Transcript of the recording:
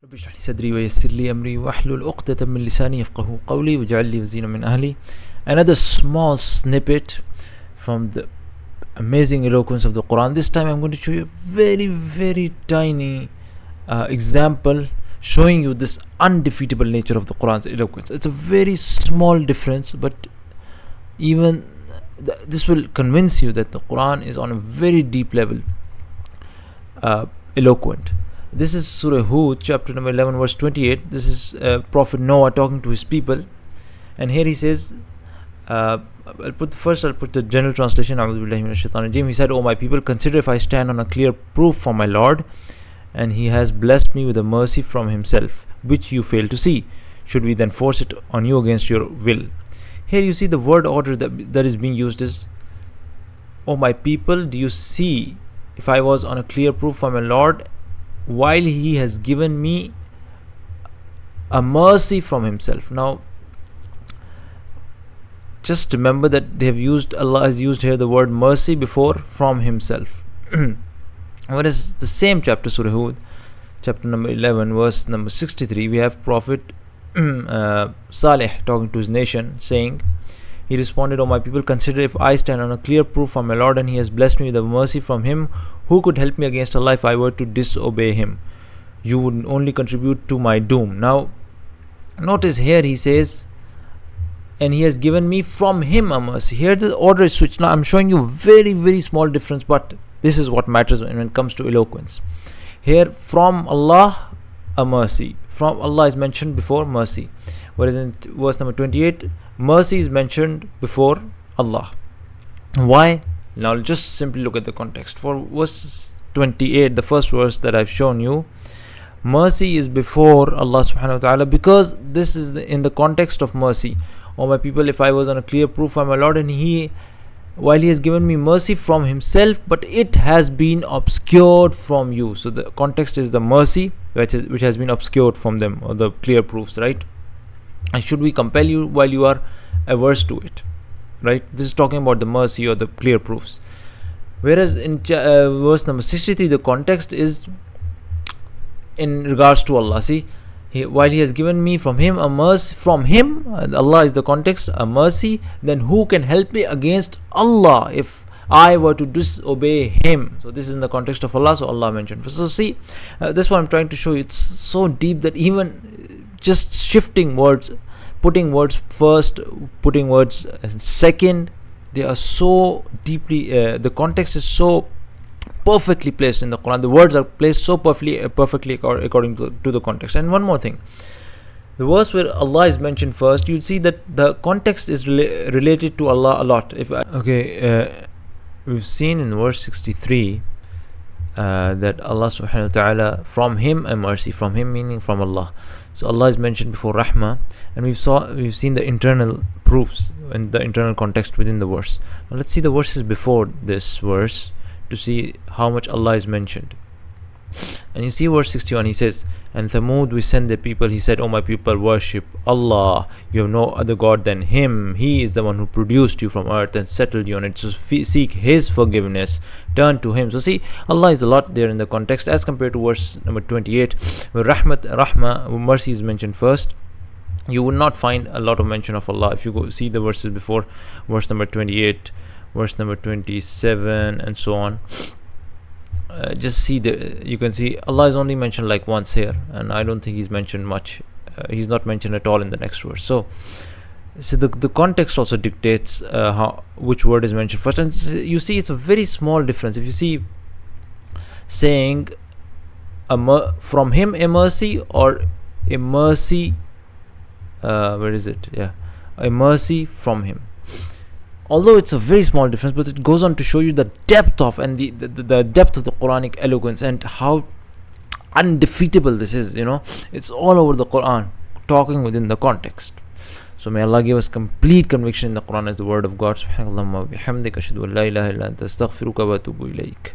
رب اشرح لي صدري ويسر لي أمري واحلل عقدة من لساني يفقهوا قولي واجعل لي وزيرا من أهلي. Another small snippet from the amazing eloquence of the Qur'an. This time I'm going to show you a very tiny example showing you this undefeatable nature of the Qur'an's eloquence. It's a very small difference, but even this will convince you that the Qur'an is on a very deep level eloquent. This is Surah Hud, chapter number 11, verse 28. This is Prophet Noah talking to his people, and here he says, I'll put the general translation. He said, "O my people, consider if I stand on a clear proof from my Lord, and He has blessed me with a mercy from Himself, which you fail to see. Should we then force it on you against your will?" Here you see the word order that is being used is, "O my people, do you see if I was on a clear proof from my Lord, while He has given me a mercy from Himself?" Now, just remember that Allah has used here the word mercy before from Himself. Whereas the same chapter, Surah Hud, chapter number 11, verse number 63, we have Prophet Saleh talking to his nation, saying, he responded, "O my people, consider if I stand on a clear proof from my Lord, and He has blessed me with a mercy from Him, who could help me against Allah if I were to disobey Him? You would only contribute to my doom." Now, notice here he says, "And He has given me from Him a mercy." Here the order is switched. Now I'm showing you very small difference, but this is what matters when it comes to eloquence. Here, from Allah, a mercy. From Allah is mentioned before mercy. Whereas in verse number 28, mercy is mentioned before Allah. Why? Now just simply look at the context. For verse 28, the first verse that I've shown you, mercy is before Allah subhanahu wa ta'ala, because this is in the context of mercy. "O my people, if I was on a clear proof from my Lord, and while He has given me mercy from Himself, but it has been obscured from you." So the context is the mercy which has been obscured from them, or the clear proofs, right? And should we compel you while you are averse to it, right? This is talking about the mercy or the clear proofs. Whereas in verse number 63, the context is in regards to Allah. See, while He has given me from Him a mercy, from Him, Allah is the context, a mercy, then who can help me against Allah if I were to disobey Him? So this is in the context of Allah, so Allah mentioned. So see, that's what I'm trying to show you. It's so deep that even just shifting words, putting words first, putting words second, they are so deeply, the context is so perfectly placed in the Quran. The words are placed so perfectly according to the context. And one more thing, the verse where Allah is mentioned first, you'll see that the context is related to Allah a lot. We've seen in verse 63 that Allah subhanahu wa ta'ala, from Him a mercy, from Him meaning from Allah. So Allah is mentioned before Rahmah, and we've seen the internal proofs and the internal context within the verse. Now let's see the verses before this verse to see how much Allah is mentioned. And you see verse 61, He says, "And Thamud we sent the people, He said, O my people, worship Allah. You have no other God than Him. He is the one who produced you from earth and settled you on it. So seek His forgiveness. Turn to Him." So see, Allah is a lot there in the context as compared to verse number 28, where Rahmah, mercy is mentioned first. You would not find a lot of mention of Allah if you go see the verses before verse number 28, verse number 27, and so on. Just see you can see Allah is only mentioned like once here, and I don't think He's mentioned much. He's not mentioned at all in the next verse. So the context also dictates which word is mentioned first. And you see, it's a very small difference. If you see saying from Him a mercy, or a mercy, where is it? Yeah, a mercy from Him. Although it's a very small difference, but it goes on to show you the depth of and the depth of the Quranic eloquence, and how undefeatable this is. It's all over the Quran, talking within the context. So may Allah give us complete conviction in the Quran as the word of God. Subhanallah wa bihamdika, ashhadu an la ilaha illa anta, astaghfiruka wa atubu ilayk.